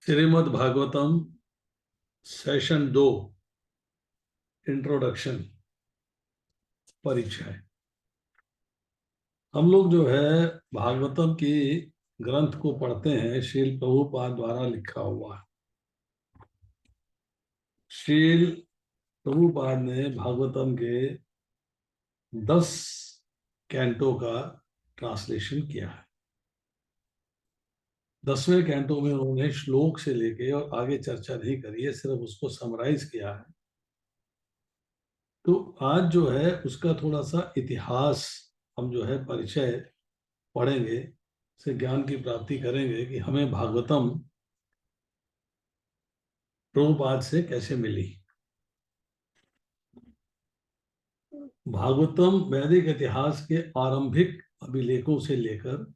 Shrimad Bhagavatam session 2 introduction परिचय। हम लोग जो है भागवतम की ग्रंथ को पढ़ते हैं, श्रील प्रभुपाद द्वारा लिखा हुआ। श्रील प्रभुपाद ने भागवतम के 10 कैंटो का ट्रांसलेशन किया है। 10वें कैंटो में उन्होंने श्लोक से लेके और आगे चर्चा नहीं करी है, सिर्फ उसको समराइज किया है। तो आज जो है उसका थोड़ा सा इतिहास हम जो है परिचय पढ़ेंगे, से ज्ञान की प्राप्ति करेंगे कि हमें भागवतम प्रभुपाद से कैसे मिली। भागवतम वैदिक इतिहास के आरंभिक अभिलेखों से लेकर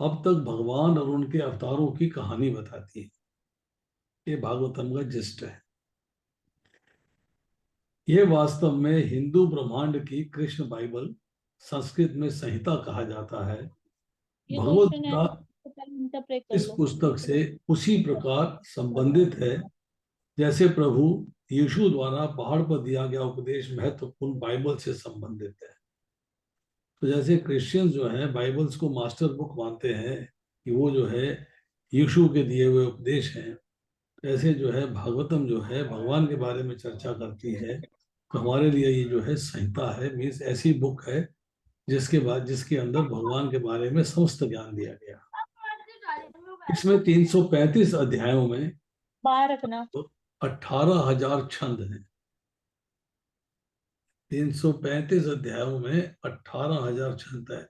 अब तक भगवान और उनके अवतारों की कहानी बताती है। ये भागवतम का जिस्ट है। यह वास्तव में हिंदू ब्रह्मांड की कृष्ण बाइबल, संस्कृत में संहिता कहा जाता है। भगवत गीता इस पुस्तक से उसी प्रकार संबंधित है जैसे प्रभु यीशु द्वारा पहाड़ पर दिया गया उपदेश महत्वपूर्ण बाइबल से संबंधित है। तो जैसे क्रिश्चियंस जो है बाइबल्स को मास्टर बुक मानते हैं कि वो जो है यीशु के दिए हुए उपदेश हैं, ऐसे जो है भागवतम जो है भगवान के बारे में चर्चा करती है। तो हमारे लिए ये जो है संहिता है, मीन्स ऐसी बुक है जिसके अंदर भगवान के बारे में समस्त ज्ञान दिया गया। इसमें 335 अध्यायों में 18,000 छंद हैं। 335 अध्यायों में 18,000 छंद है।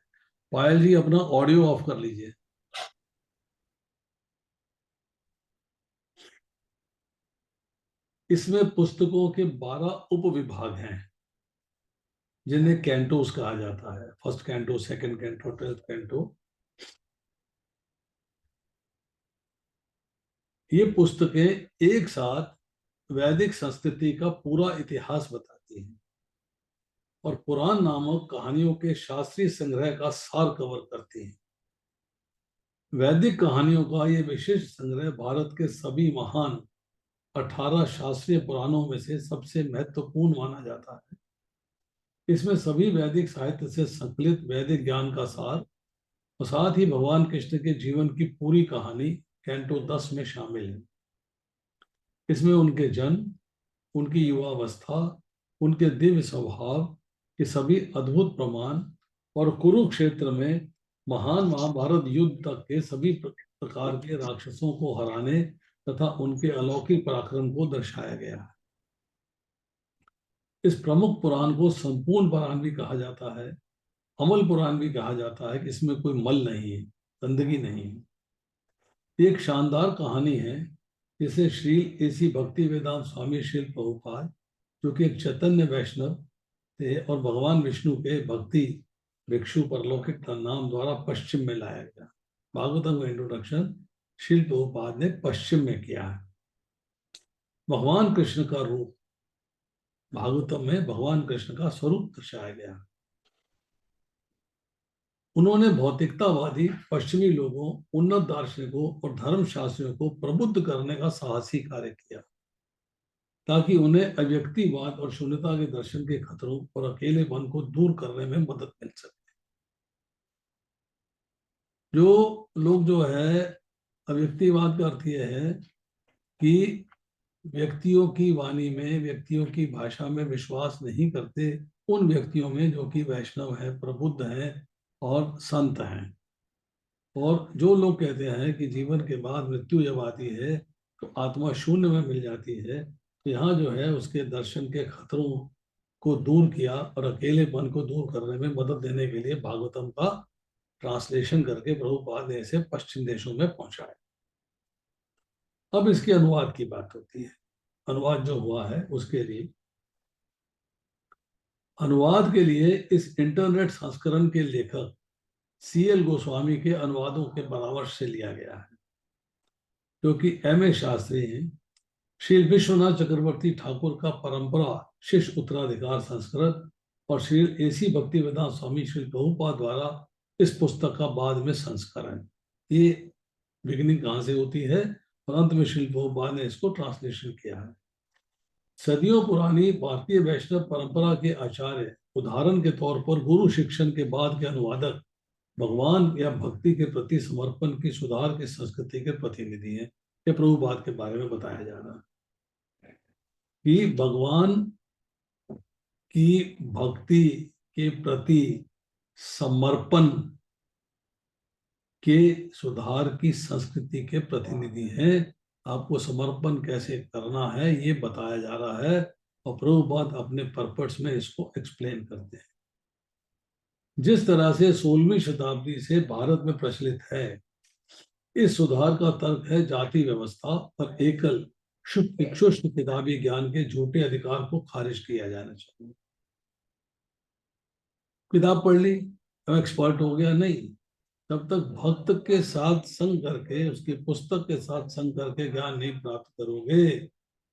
पायल जी अपना ऑडियो ऑफ कर लीजिए। इसमें पुस्तकों के 12 उपविभाग हैं जिन्हें कैंटोस कहा जाता है। First canto, second canto, 12th canto. ये पुस्तकें एक साथ वैदिक संस्कृति का पूरा इतिहास बताती हैं और पुराण नामक कहानियों के शास्त्रीय संग्रह का सार कवर करती हैं। वैदिक कहानियों का ये विशेष संग्रह भारत के सभी महान 18 शास्त्रीय पुराणों में से सबसे महत्वपूर्ण माना जाता है। इसमें सभी वैदिक साहित्य से संकलित वैदिक ज्ञान का सार और साथ ही भगवान कृष्ण के जीवन की पूरी कहानी कैंटो 10 में शामिल है। इसमें उनके जन्म, उनकी युवावस्था, उनके दिव्य स्वभाव के सभी अद्भुत प्रमाण और कुरुक्षेत्र में महान महाभारत युद्ध तक के सभी प्रकार के राक्षसों को हराने तथा उनके अलौकिक पराक्रम को दर्शाया गया है। इस प्रमुख पुराण को संपूर्ण पुराण भी कहा जाता है, अमल पुराण भी कहा जाता है कि इसमें कोई मल नहीं है, गंदगी नहीं है। एक शानदार कहानी है जिसे श्री एसी भक्ति वेदांत स्वामी श्रील प्रभुपाद, जो कि एक चैतन्य वैष्णव थे और भगवान विष्णु के भक्ति भिक्षु परलौकिक नाम द्वारा पश्चिम में लाया गया। भागवतम का इंट्रोडक्शन श्रील प्रभुपाद ने पश्चिम में किया है। भगवान कृष्ण का रूप, भागवतम में भगवान कृष्ण का स्वरूप दर्शाया गया। उन्होंने भौतिकतावादी पश्चिमी लोगों, उन्नत दार्शनिकों और धर्मशास्त्रियों को प्रबुद्ध करने का साहसी कार्य किया ताकि उन्हें अव्यक्तिवाद और शून्यता के दर्शन के खतरों और अकेलेपन को दूर करने में मदद मिल सके। जो लोग जो है अव्यक्तिवाद का अर्थ यह है कि व्यक्तियों की वाणी में, व्यक्तियों की भाषा में विश्वास नहीं करते उन व्यक्तियों में जो कि वैष्णव है, प्रबुद्ध हैं और संत हैं। और जो लोग कहते हैं कि जीवन के बाद मृत्यु जब आती है तो आत्मा शून्य में मिल जाती है, तो यहाँ जो है उसके दर्शन के खतरों को दूर किया और अकेलेपन को दूर करने में मदद देने के लिए भागवतम का ट्रांसलेशन करके प्रभुपाद ने इसे पश्चिम देशों में पहुंचाया। अब इसके अनुवाद की बात होती है। अनुवाद जो हुआ है उसके लिए, अनुवाद के लिए इस इंटरनेट संस्करण के लेखक CL गोस्वामी के अनुवादों के परामर्श से लिया गया है, जो कि MA शास्त्री हैं। श्री विश्वनाथ चक्रवर्ती ठाकुर का परंपरा शिष्य उत्तराधिकार संस्कृत और श्री AC भक्ति वेदांत स्वामी श्री प्रभुपाद द्वारा इस पुस्तक का बाद में संस्करण। ये बिगिनिंग कहाँ से होती है? और अंत में शिल प्रभुपाद ने इसको ट्रांसलेशन किया है। सदियों पुरानी भारतीय वैष्णव परंपरा के आचार्य उदाहरण के तौर पर गुरु शिक्षण के बाद के अनुवादक भगवान या भक्ति के प्रति समर्पण की सुधार की संस्कृति के प्रतिनिधि हैं। ये प्रभुपाद के बारे में बताया जा रहा है कि भगवान की भक्ति के प्रति समर्पण के सुधार की संस्कृति के प्रतिनिधि हैं। आपको समर्पण कैसे करना है ये बताया जा रहा है और प्रभुपाद अपने पर्पस में इसको एक्सप्लेन करते हैं। जिस तरह से 16वीं शताब्दी से भारत में प्रचलित है, इस सुधार का तर्क है जाति व्यवस्था और एकल शुष्क किताबी ज्ञान के झूठे अधिकार को खारिज किया जाना चाहिए। किताब पढ़ ली अब एक्सपर्ट हो गया, नहीं। तब तक भक्त के साथ संग करके, उसकी पुस्तक के साथ संग करके ज्ञान नहीं प्राप्त करोगे,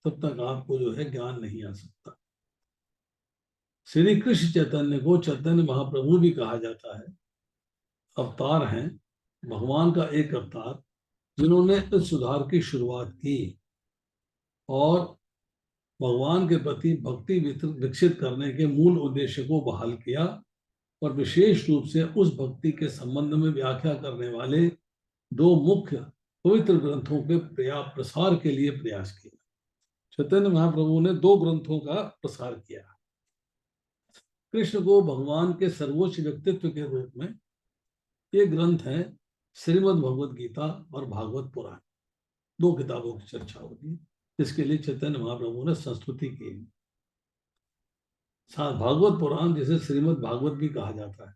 तब तक आपको जो है ज्ञान नहीं आ सकता। श्री कृष्ण चैतन्य को चैतन्य महाप्रभु भी कहा जाता है। अवतार हैं, भगवान का एक अवतार, जिन्होंने इस सुधार की शुरुआत की और भगवान के प्रति भक्ति विकसित करने के मूल उद्देश्य को बहाल किया और विशेष रूप से उस भक्ति के संबंध में व्याख्या करने वाले दो मुख्य पवित्र ग्रंथों के प्रसार के लिए प्रयास किया। चैतन्य महाप्रभु ने 2 ग्रंथों का प्रसार किया। कृष्ण को भगवान के सर्वोच्च व्यक्तित्व के रूप में ये ग्रंथ है श्रीमद् भगवद गीता और भागवत पुराण। 2 किताबों की चर्चा होगी, जिसके लिए चैतन्य महाप्रभु ने संस्तुति की। भागवत पुराण, जिसे श्रीमद् भागवत भी कहा जाता है,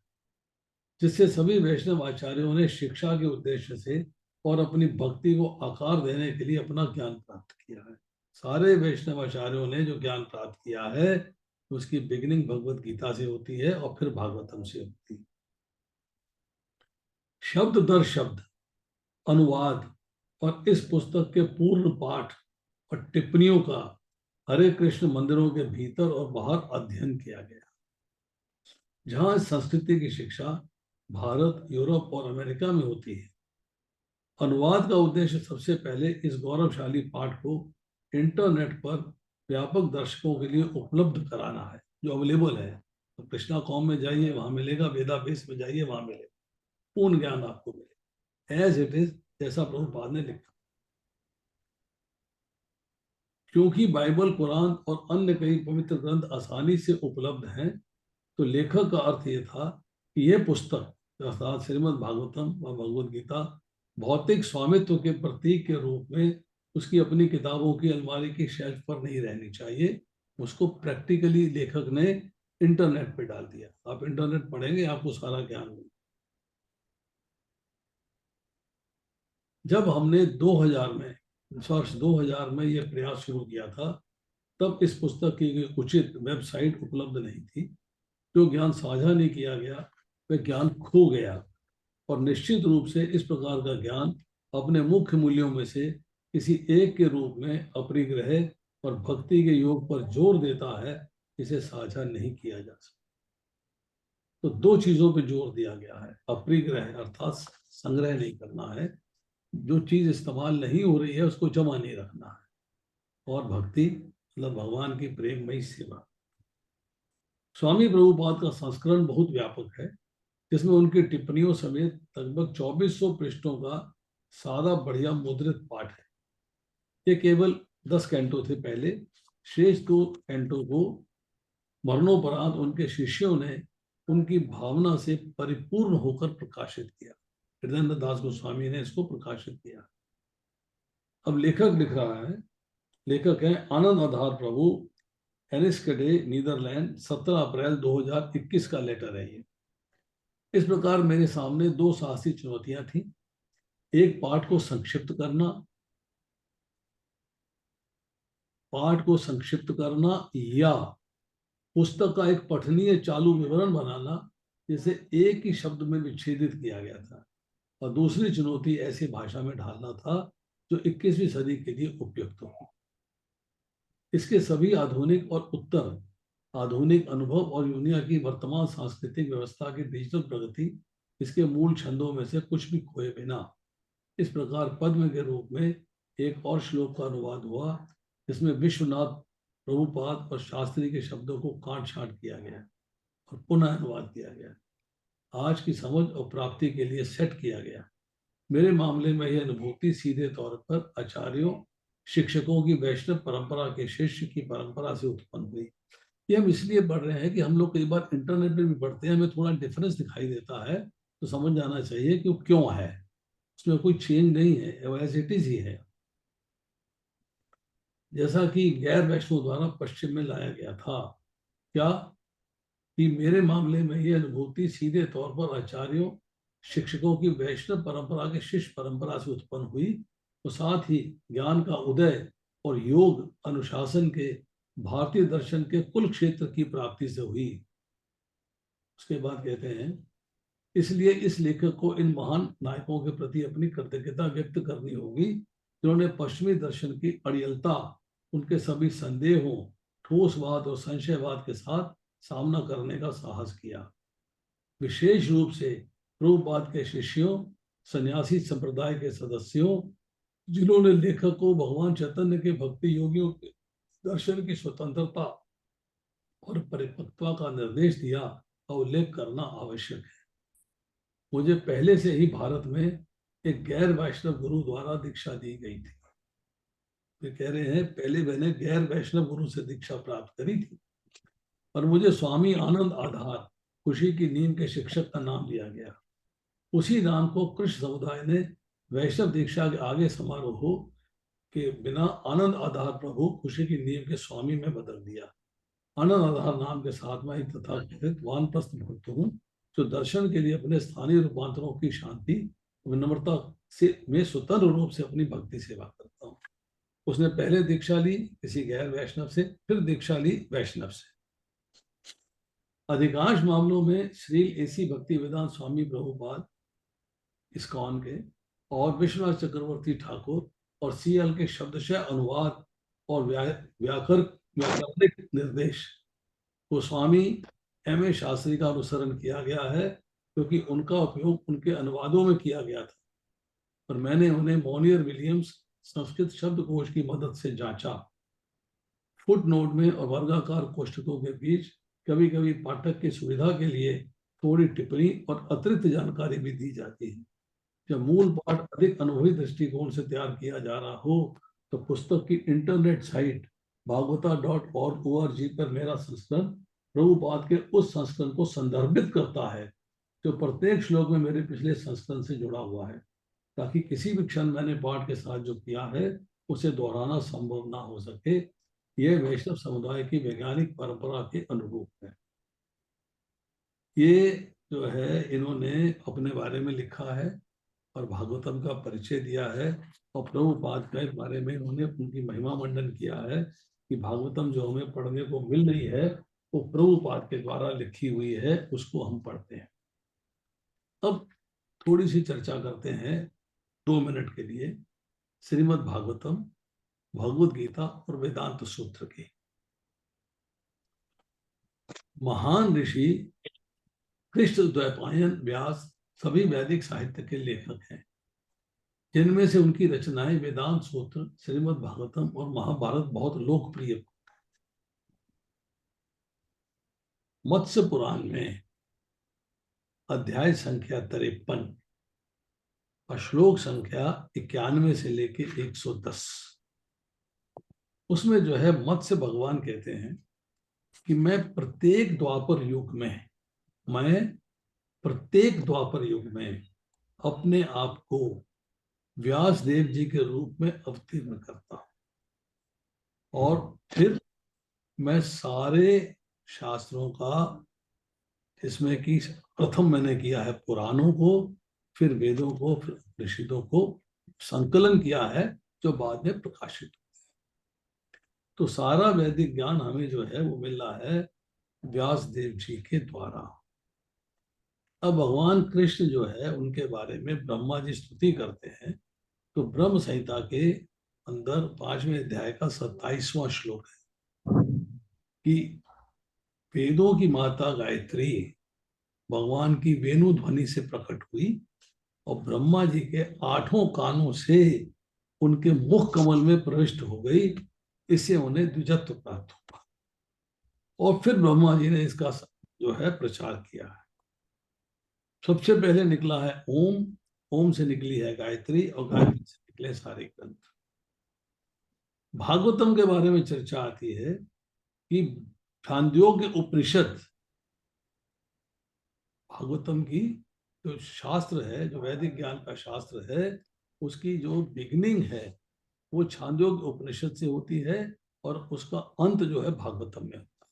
जिससे सभी वैष्णव आचार्यों ने शिक्षा के उद्देश्य से और अपनी भक्ति को आकार देने के लिए अपना ज्ञान प्राप्त किया है। सारे वैष्णव आचार्यों ने जो ज्ञान प्राप्त किया है, उसकी बिगिनिंग भगवत गीता से होती है और फिर भागवतम से होती है। शब्द दर शब्द अनुवाद और इस पुस्तक के पूर्ण पाठ और टिप्पणियों का हरे कृष्ण मंदिरों के भीतर और बाहर अध्ययन किया गया। जहां संस्कृति की शिक्षा भारत, यूरोप और अमेरिका में होती है, अनुवाद का उद्देश्य सबसे पहले इस गौरवशाली पाठ को इंटरनेट पर व्यापक दर्शकों के लिए उपलब्ध कराना है, जो अवेलेबल है। तो कृष्णा कॉम में जाइए, वहां मिलेगा, वेदाबेस में जाइए, वहां मिलेगा, पूर्ण ज्ञान आपको मिलेगा एज इट इज, जैसा प्रभुपाद ने लिखा। क्योंकि बाइबल, कुरान और अन्य कई पवित्र ग्रंथ आसानी से उपलब्ध हैं, तो लेखक का अर्थ यह था कि यह पुस्तक अर्थात श्रीमद् भागवतम व भगवद गीता भौतिक स्वामित्व के प्रतीक के रूप में उसकी अपनी किताबों की अलमारी की शेल्फ पर नहीं रहनी चाहिए। उसको प्रैक्टिकली लेखक ने इंटरनेट पे डाल दिया। आप इंटरनेट पढ़ेंगे, आपको सारा ज्ञान मिलेगा। जब हमने 2000 में यह प्रयास शुरू किया था, तब इस पुस्तक की उचित वेबसाइट उपलब्ध नहीं थी। जो ज्ञान साझा नहीं किया गया वह ज्ञान खो गया, और निश्चित रूप से इस प्रकार का ज्ञान अपने मुख्य मूल्यों में से किसी एक के रूप में अपरिग्रह और भक्ति के योग पर जोर देता है, इसे साझा नहीं किया जा सकता। तो 2 चीजों पर जोर दिया गया है। अपरिग्रह अर्थात संग्रह नहीं करना है, जो चीज इस्तेमाल नहीं हो रही है उसको जमा नहीं रखना है, और भक्ति मतलब भगवान की प्रेममयी सेवा। स्वामी प्रभुपाद का संस्करण बहुत व्यापक है, जिसमें उनकी टिप्पणियों समेत लगभग 2400 पृष्ठों का सादा बढ़िया मुद्रित पाठ है। ये केवल 10 कैंटो थे पहले। शेष 2 कैंटो को मरणोपरांत उनके शिष्यों ने उनकी भावना से परिपूर्ण होकर प्रकाशित किया। हृदयेंद्र दास गोस्वामी ने इसको प्रकाशित किया। अब लेखक लिख रहा है, लेखक है आनंद आधार प्रभु, एनिस्केडे, नीदरलैंड। 17 अप्रैल 2021 का लेटर है ये। इस प्रकार मेरे सामने 2 साहसी चुनौतियां थी। एक, पाठ को संक्षिप्त करना या पुस्तक का एक पठनीय चालू विवरण बनाना, जिसे एक ही शब्द में विच्छेदित किया गया था। और दूसरी चुनौती ऐसी भाषा में ढालना था जो 21वीं सदी के लिए उपयुक्त हो। इसके सभी आधुनिक और उत्तर आधुनिक अनुभव और दुनिया की वर्तमान सांस्कृतिक व्यवस्था की डिजिटल प्रगति इसके मूल छंदों में से कुछ भी खोए बिना इस प्रकार पद्म के रूप में एक और श्लोक का अनुवाद हुआ जिसमें विश्वनाथ प्रभुपाद और शास्त्री के शब्दों को काट छांट किया गया और पुनः अनुवाद किया गया, आज की समझ और प्राप्ति के लिए सेट किया गया। मेरे मामले में यह अनुभूति सीधे तौर पर आचार्यों शिक्षकों की वैष्णव परंपरा के शिष्य की परंपरा से उत्पन्न हुई। ये हम इसलिए पढ़ रहे हैं कि हम लोग कई बार इंटरनेट पे भी पढ़ते हैं, हमें थोड़ा डिफरेंस दिखाई देता है, तो समझ जाना चाहिए कि वो क्यों है, उसमें कोई चेंज नहीं है, एज इट इज ही है। जैसा कि गैर वैष्णव द्वारा पश्चिम में लाया गया था, क्या कि मेरे मामले में यह अनुभूति सीधे तौर पर आचार्यों शिक्षकों की वैष्णव परंपरा के शिष्य परंपरा से उत्पन्न हुई, तो साथ ही ज्ञान का उदय और योग अनुशासन के भारतीय दर्शन के कुल क्षेत्र की प्राप्ति से हुई। उसके बाद कहते हैं, इसलिए इस लेखक को इन महान नायकों के प्रति अपनी कृतज्ञता व्यक्त करनी होगी जिन्होंने पश्चिमी दर्शन की अड़ियलता, उनके सभी संदेहों, ठोसवाद और संशयवाद के साथ सामना करने का साहस किया। विशेष रूप से प्रभुपाद के शिष्यों, सन्यासी संप्रदाय के सदस्यों, जिन्होंने लेखक को भगवान चैतन्य के भक्ति योगियों के दर्शन की स्वतंत्रता और परिपक्वता का निर्देश दिया, का उल्लेख करना आवश्यक है। मुझे पहले से ही भारत में एक गैर वैष्णव गुरु द्वारा दीक्षा दी गई थी। वे कह रहे हैं, पहले मैंने गैर वैष्णव गुरु से दीक्षा प्राप्त करी थी और मुझे स्वामी आनंद आधार, खुशी की नींद के शिक्षक का नाम दिया गया। उसी नाम को कृष्ण समुदाय ने वैष्णव दीक्षा के आगे समारोह के बिना आनंद आधार प्रभु खुशी की नींद के स्वामी में बदल दिया। आनंद आधार नाम के साथ मैं तथाकथित वानप्रस्थ भक्त हूँ जो दर्शन के लिए अपने स्थानीय रूपांतरों की शांति विनम्रता से में स्वतंत्र रूप से अपनी भक्ति सेवा करता हूँ। उसने पहले दीक्षा ली किसी गैर वैष्णव से, फिर दीक्षा ली वैष्णव से। अधिकांश मामलों में श्री एसी भक्ति वेदांत स्वामी प्रभुपाद इस्कॉन के और विश्वनाथ चक्रवर्ती ठाकुर और सीएल के शब्दशः अनुवाद और व्याकरणिक निर्देश को स्वामी एम ए शास्त्री का अनुसरण किया गया है, क्योंकि उनका उपयोग उनके अनुवादों में किया गया था, पर मैंने उन्हें मोनियर विलियम्स संस्कृत शब्दकोश की मदद से जांचा। फुट नोट में और वर्गाकार कोष्ठकों के बीच कभी कभी पाठक की सुविधा के लिए थोड़ी टिप्पणी और अतिरिक्त जानकारी भी दी जाती है। जब मूल पाठ अधिक अनुभवी दृष्टिकोण से तैयार किया जा रहा हो तो पुस्तक की इंटरनेट साइट bhagavata.org पर मेरा संस्करण प्रभुपाद के उस संस्करण को संदर्भित करता है जो प्रत्येक श्लोक में मेरे पिछले संस्करण से जुड़ा हुआ है, ताकि किसी भी क्षण मैंने पाठ के साथ जो किया है उसे दोहराना संभव ना हो सके। यह वैष्णव समुदाय की वैज्ञानिक परंपरा के अनुरूप है। ये जो है इन्होंने अपने बारे में लिखा है और भागवतम का परिचय दिया है और प्रभुपाद के बारे में इन्होंने उनकी महिमा मंडन किया है कि भागवतम जो हमें पढ़ने को मिल रही है वो प्रभुपाद के द्वारा लिखी हुई है, उसको हम पढ़ते हैं। अब थोड़ी सी चर्चा करते हैं 2 मिनट के लिए श्रीमद् भागवतम, भगवद गीता और वेदांत सूत्र की। महान ऋषि कृष्ण द्वैपायन व्यास सभी वैदिक साहित्य के लेखक हैं, जिनमें से उनकी रचनाएं वेदांत सूत्र, श्रीमद् भागवतम और महाभारत बहुत लोकप्रिय। मत्स्य पुराण में अध्याय संख्या 53 और श्लोक संख्या 91 से लेकर 110, उसमें जो है मत्स्य भगवान कहते हैं कि मैं प्रत्येक द्वापर युग में अपने आप को व्यास देव जी के रूप में अवतीर्ण करता हूं और फिर मैं सारे शास्त्रों का, इसमें कि प्रथम मैंने किया है पुराणों को, फिर वेदों को, फिर उपनिषदों को संकलन किया है जो बाद में प्रकाशित। तो सारा वैदिक ज्ञान हमें जो है वो मिल रहा है व्यास देव जी के द्वारा। अब भगवान कृष्ण जो है उनके बारे में ब्रह्मा जी स्तुति करते हैं, तो ब्रह्म संहिता के अंदर 5वें अध्याय का 27वां श्लोक है कि वेदों की माता गायत्री भगवान की वेणु ध्वनि से प्रकट हुई और ब्रह्मा जी के 8 कानों से उनके मुख कमल में प्रविष्ट हो गई, इससे उन्हें द्विजत्व प्राप्त हुआ। और फिर ब्रह्मा जी ने इसका जो है प्रचार किया है। सबसे पहले निकला है ओम, ओम से निकली है गायत्री, और गायत्री से निकले सारे ग्रंथ। भागवतम के बारे में चर्चा आती है कि छांदोग्य उपनिषद, भागवतम की जो शास्त्र है, जो वैदिक ज्ञान का शास्त्र है, उसकी जो बिगनिंग है वो छांदोग्य उपनिषद से होती है, और उसका अंत जो है भागवतम में होता है।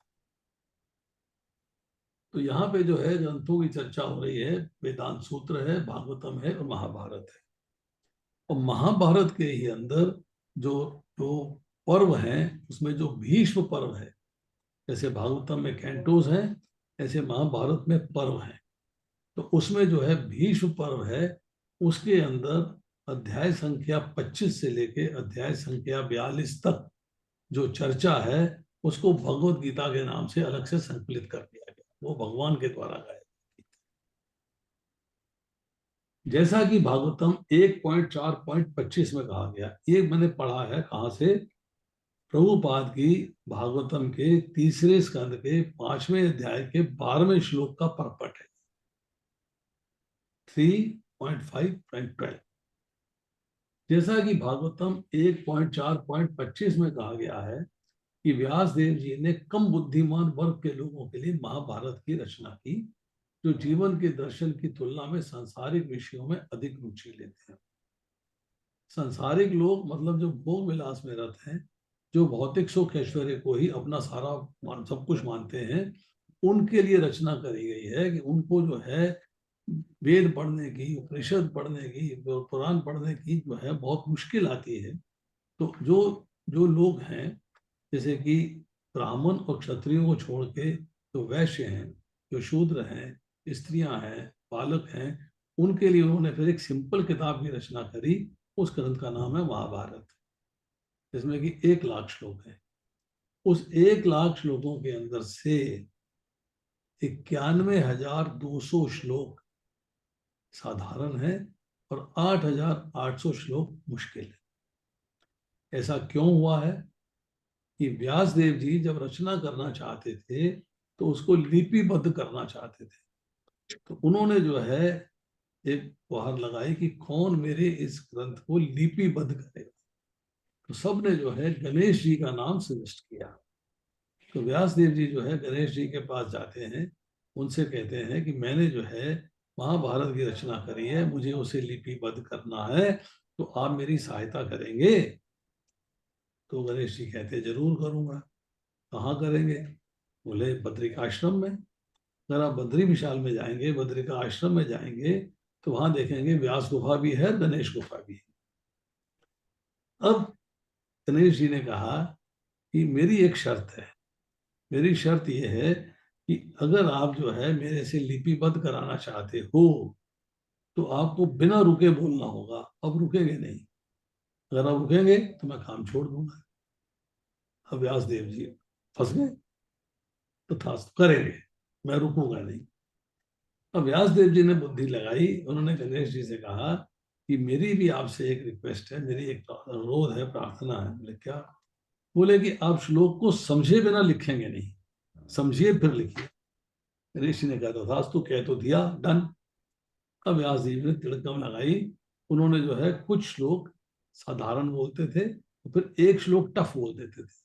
तो यहाँ पे जो है ग्रंथों की चर्चा हो रही है, वेदांत सूत्र है, भागवतम है और महाभारत है। और महाभारत के ही अंदर जो जो पर्व हैं, उसमें जो भीष्म पर्व है, जैसे भागवतम में कैंटोस हैं, ऐसे महाभारत में पर्व हैं। तो उसमें जो है भीष्म पर्व है, उसके अंदर अध्याय संख्या 25 से लेके अध्याय संख्या 42 तक जो चर्चा है, उसको भगवत गीता के नाम से अलग से संकलित कर दिया गया। वो भगवान के द्वारा गाया। जैसा कि भागवतम 1.4.25 में कहा गया, ये मैंने पढ़ा है कहाँ से, प्रभुपाद की भागवतम के तीसरे स्कंद के 5वें अध्याय के 12वें श्लोक का परपट है, 3.5.12। जैसा कि भागवतम 1.4.25 में कहा गया है कि व्यास देव जी ने कम बुद्धिमान वर्ग के लोगों के लिए महाभारत की रचना की, जो जीवन के दर्शन की तुलना में सांसारिक विषयों में अधिक रुचि लेते हैं। सांसारिक लोग मतलब जो भोग विलास में रत हैं, जो भौतिक सुख ऐश्वर्य को ही अपना सारा सब कुछ मानते हैं, उनके लिए रचना करी गई है कि उनको जो है वेद पढ़ने की, उपनिषद पढ़ने की, पुराण पढ़ने की जो है बहुत मुश्किल आती है। तो जो जो लोग हैं, जैसे कि ब्राह्मण और क्षत्रियों को छोड़ के जो वैश्य हैं, जो शूद्र हैं, स्त्रियां हैं, बालक हैं, उनके लिए उन्होंने फिर एक सिंपल किताब की रचना करी। उस ग्रंथ का नाम है महाभारत, जिसमें कि 1 लाख श्लोक है। उस 1 लाख श्लोकों के अंदर से 91,200 श्लोक साधारण है और 8,800 श्लोक मुश्किल है। ऐसा क्यों हुआ है कि व्यास देव जी जब रचना करना चाहते थे तो उसको लिपिबद्ध करना चाहते थे। तो उन्होंने जो है एक गुहार लगाई कि कौन मेरे इस ग्रंथ को लिपिबद्ध करेगा। तो सब ने जो है गणेश जी का नाम सजेस्ट किया। तो व्यास देव जी जो है गणेश जी के पास जाते हैं, उनसे कहते हैं कि मैंने जो है महाभारत की रचना करी है, मुझे उसे लिपिबद्ध करना है, तो आप मेरी सहायता करेंगे? तो गणेश जी कहते हैं जरूर करूंगा। कहाँ करेंगे? बोले बद्रिका आश्रम में। अगर आप बद्री विशाल में जाएंगे, बद्रिका आश्रम में जाएंगे, तो वहां देखेंगे व्यास गुफा भी है, गणेश गुफा भी है। अब गणेश जी ने कहा कि मेरी एक शर्त है, मेरी शर्त यह है कि अगर आप जो है मेरे से लिपिबद्ध कराना चाहते हो तो आपको बिना रुके बोलना होगा। अब रुकेंगे नहीं, अगर आप रुकेंगे तो मैं काम छोड़ दूंगा। अब व्यास देव जी फंस गए, तो था करेंगे, मैं रुकूंगा नहीं। अब व्यास देव जी ने बुद्धि लगाई, उन्होंने गणेश जी से कहा कि मेरी भी आपसे एक रिक्वेस्ट है, मेरी एक अनुरोध है, प्रार्थना है। बोले क्या? बोले कि आप श्लोक को समझे बिना लिखेंगे नहीं, समझिए फिर लिखिए। गणेश जी ने कहा तो था, तू कह तो दिया, डन। अब व्यास जी ने तिड़कम लगाई, उन्होंने जो है कुछ श्लोक साधारण बोलते थे, तो फिर एक श्लोक टफ बोल देते थे।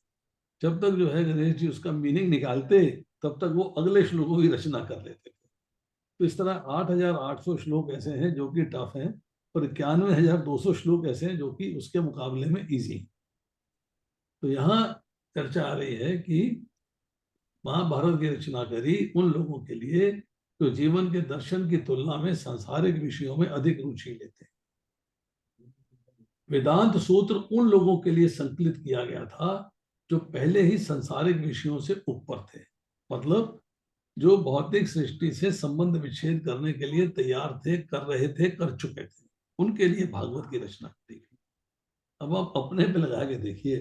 जब तक जो है गणेश जी उसका मीनिंग निकालते, तब तक वो अगले श्लोकों की रचना कर लेते थे। तो इस तरह 8,800 श्लोक ऐसे हैं जो कि टफ हैं, और 91,200 श्लोक ऐसे हैं जो कि उसके मुकाबले में इजी। तो यहाँ चर्चा आ रही है कि महाभारत की रचना करी उन लोगों के लिए जो जीवन के दर्शन की तुलना में सांसारिक विषयों में अधिक रुचि लेते हैं। वेदांत सूत्र उन लोगों के लिए संकलित किया गया था जो पहले ही सांसारिक विषयों से ऊपर थे, मतलब जो भौतिक सृष्टि से संबंध विच्छेद करने के लिए तैयार थे, कर रहे थे, कर चुके थे। उनके लिए भागवत की रचना की गई। अब आप अपने पे लगा के देखिए,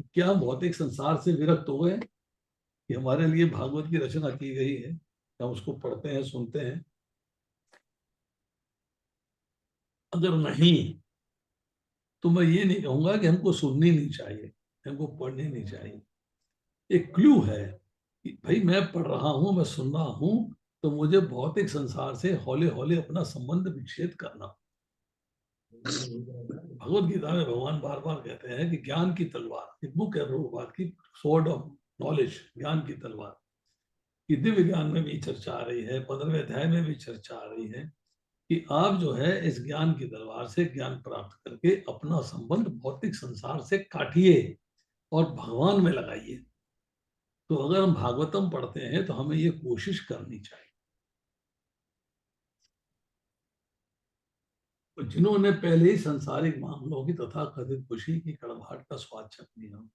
क्या हम भौतिक संसार से विरक्त हो गए कि हमारे लिए भागवत की रचना की गई है, हम उसको पढ़ते हैं, सुनते हैं? अगर नहीं, तो मैं ये नहीं कहूंगा कि हमको सुननी नहीं चाहिए, हमको पढ़नी नहीं चाहिए। एक क्लू है कि भाई मैं पढ़ रहा हूं, मैं सुन रहा हूं, तो मुझे भौतिक संसार से हौले हौले अपना संबंध विच्छेद करना। भगवत गीता में भगवान बार बार कहते हैं कि ज्ञान की तलवार, एक बुक है प्रभुपाद की, स्वॉर्ड ऑफ नॉलेज, ज्ञान की तलवार की दिव्य ज्ञान में भी चर्चा आ रही है, 15वें अध्याय में भी चर्चा आ रही है कि आप जो है इस ज्ञान की तलवार से ज्ञान प्राप्त करके अपना संबंध भौतिक संसार से काटिए और भगवान में लगाइए। तो अगर हम भागवतम पढ़ते हैं तो हमें ये कोशिश करनी चाहिए। तो जिन्होंने पहले ही सांसारिक मामलों की तथा कथित खुशी की कड़वाहट का स्वाद चख लिया,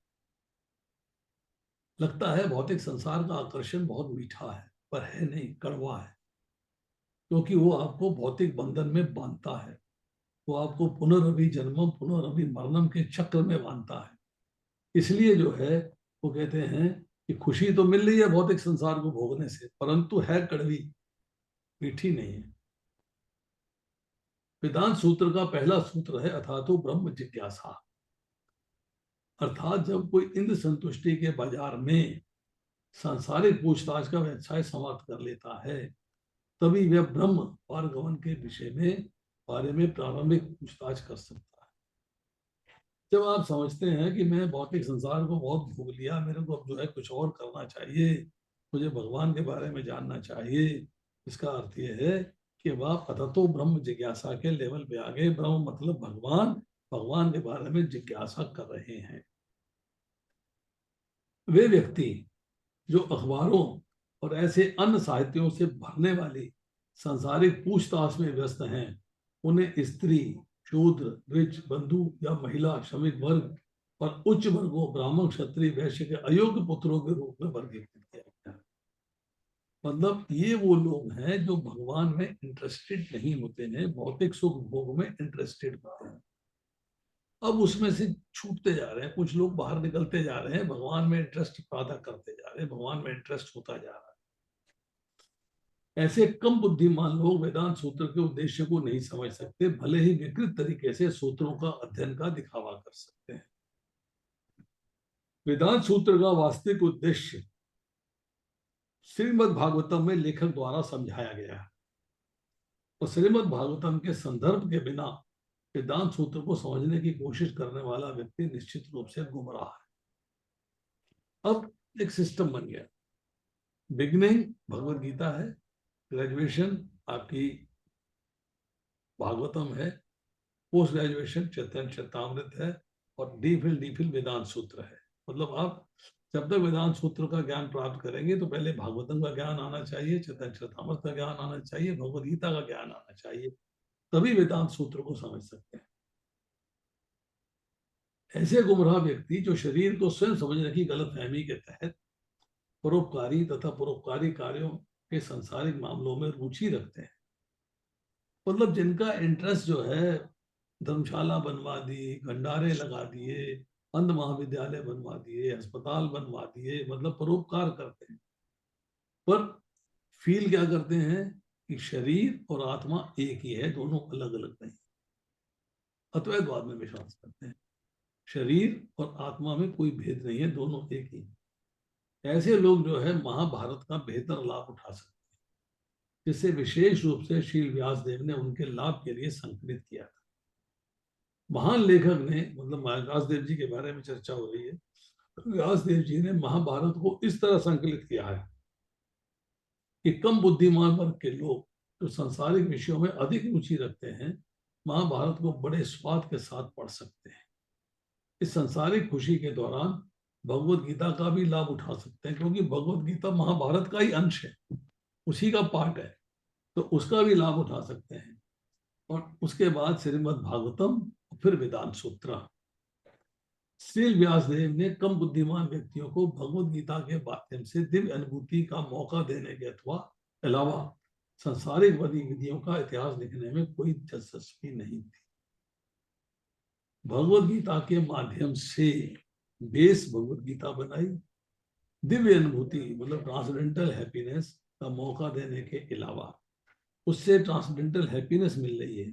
लगता है भौतिक संसार का आकर्षण बहुत मीठा है, पर है नहीं, कड़वा है। क्योंकि वो आपको भौतिक बंधन में बांधता है, वो आपको पुनरअभि जन्मम पुनरअभि मरणम के चक्र में बांधता है। इसलिए जो है वो कहते हैं कि खुशी तो मिल रही है भौतिक संसार को भोगने से, परंतु है कड़वी, मीठी नहीं है। वेदांत सूत्र का पहला सूत्र है अथातो ब्रह्म जिज्ञासा। अर्थात जब कोई इंद्र संतुष्टि के बाजार में सांसारिक पूछताछ का व्यवसाय समाप्त कर लेता है, तभी वह ब्रह्म पारगमन के विषय में बारे में प्रारंभिक पूछताछ कर सकता है। जब आप समझते हैं कि मैं भौतिक संसार को बहुत भोग लिया, मेरे को अब जो है कुछ और करना चाहिए, मुझे भगवान के बारे में जानना चाहिए, इसका अर्थ यह है कि अब आप अथतो ब्रह्म जिज्ञासा के लेवल पे आ गए। ब्रह्म मतलब भगवान, भगवान के बारे में जिज्ञासा कर रहे हैं। वे व्यक्ति जो अखबारों और ऐसे अन्य साहित्यों से भरने वाली सांसारिक पूछताछ में व्यस्त हैं, उन्हें स्त्री, शूद्र, द्विज, बंधु या महिला, श्रमिक वर्ग और उच्च वर्गों, ब्राह्मण, क्षत्रिय, वैश्य के अयोग्य पुत्रों के रूप में वर्गीकृत किया गया है। मतलब ये वो लोग हैं जो भगवान में इंटरेस्टेड नहीं होते हैं, भौतिक सुख भोग में इंटरेस्टेड होते हैं। अब उसमें से छूटते जा रहे हैं, कुछ लोग बाहर निकलते जा रहे हैं, भगवान में इंटरेस्ट पैदा करते जा रहे हैं, भगवान में इंटरेस्ट होता जा रहा है। ऐसे कम बुद्धिमान लोग वेदांत सूत्र के उद्देश्य को नहीं समझ सकते, भले ही विकृत तरीके से सूत्रों का अध्ययन का दिखावा कर सकते हैं। वेदांत सूत्र का वास्तविक उद्देश्य श्रीमद् भागवतम में लेखक द्वारा समझाया गया है, और श्रीमद् भागवतम के संदर्भ के बिना वेदांत सूत्र को समझने की कोशिश करने वाला व्यक्ति निश्चित रूप से गुमराह है। अब एक सिस्टम बन गया, बिगनिंग भगवत गीता है, ग्रेजुएशन आपकी भागवतम है, पोस्ट ग्रेजुएशन चैतन्य चरितामृत है, और डी फिल वेदांत सूत्र है। मतलब आप जब तक वेदांत सूत्र का ज्ञान प्राप्त करेंगे तो पहले भागवतम का ज्ञान आना चाहिए, चैतन्य चरितामृत का ज्ञान आना चाहिए, भगवत गीता का ज्ञान आना चाहिए, तभी वेदांत सूत्र को समझ सकते हैं। ऐसे गुमराह व्यक्ति जो शरीर को स्वयं समझने की गलत फहमी के तहत परोपकारी तथा परोपकारी कार्यों के सांसारिक मामलों में रुचि रखते हैं, मतलब जिनका इंटरेस्ट जो है धर्मशाला बनवा दी, भंडारे लगा दिए, अंध महाविद्यालय बनवा दिए, अस्पताल बनवा दिए, मतलब परोपकार करते हैं, पर फील क्या करते हैं कि शरीर और आत्मा एक ही है, दोनों अलग अलग नहीं। अद्वैतवाद में विश्वास करते हैं, शरीर और आत्मा में कोई भेद नहीं है, दोनों एक ही। ऐसे लोग जो है महाभारत का बेहतर लाभ उठा सकते हैं, जिसे विशेष रूप से शील व्यास देव ने उनके लाभ के लिए संकलित किया था। महान लेखक ने, मतलब व्यास देव जी के बारे में चर्चा हो रही है, व्यास देव जी ने महाभारत को इस तरह संकलित किया है कि कम बुद्धिमान वर्ग के लोग जो सांसारिक विषयों में अधिक रुचि रखते हैं, महाभारत को बड़े स्वाद के साथ पढ़ सकते हैं। इस सांसारिक खुशी के दौरान भगवत गीता का भी लाभ उठा सकते हैं, क्योंकि भगवत गीता महाभारत का ही अंश है, उसी का पार्ट है, तो उसका भी लाभ उठा सकते हैं। और उसके बाद श्रीमद् भागवतम, फिर वेदांत सूत्र। श्री व्यासदेव ने कम बुद्धिमान व्यक्तियों को भगवत गीता के माध्यम से दिव्य अनुभूति का मौका देने के अलावा संसारिक गतिविधियों का इतिहास लिखने में कोई दिलचस्पी नहीं थी। भगवत गीता के माध्यम से बेस भगवत गीता बनाई, दिव्य अनुभूति मतलब ट्रांसडेंटल हैप्पीनेस का मौका देने के अलावा, उससे ट्रांसडेंटल हैप्पीनेस मिल रही है,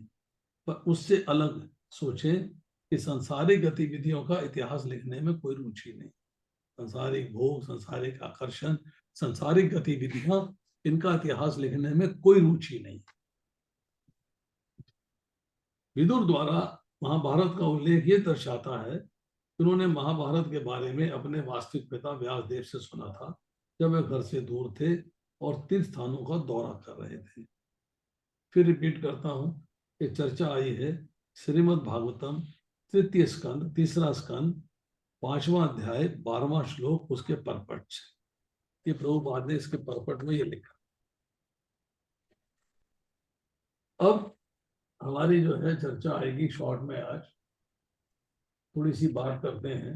पर उससे अलग सोचें कि सांसारिक गतिविधियों का इतिहास लिखने में कोई रुचि नहीं। सांसारिक भोग, सांसारिक आकर्षण, सांसारिक गतिविधियां, इनका इतिहास लिखने में कोई रुचि नहीं। विदुर द्वारा महाभारत का उल्लेख ये दर्शाता है कि उन्होंने महाभारत के बारे में अपने वास्तविक पिता व्यासदेव से सुना था जब वे घर से दूर थे और तीर्थ स्थानों का दौरा कर रहे थे। फिर रिपीट करता हूं कि चर्चा आई है श्रीमद् भागवतम तृतीय स्कंद, तीसरा स्कंद, 5वां अध्याय, 12वां श्लोक, उसके परपट से। ये प्रभुपाद ने इसके परपट में ये लिखा। अब हमारी जो है चर्चा आएगी शॉर्ट में। आज थोड़ी सी बात करते हैं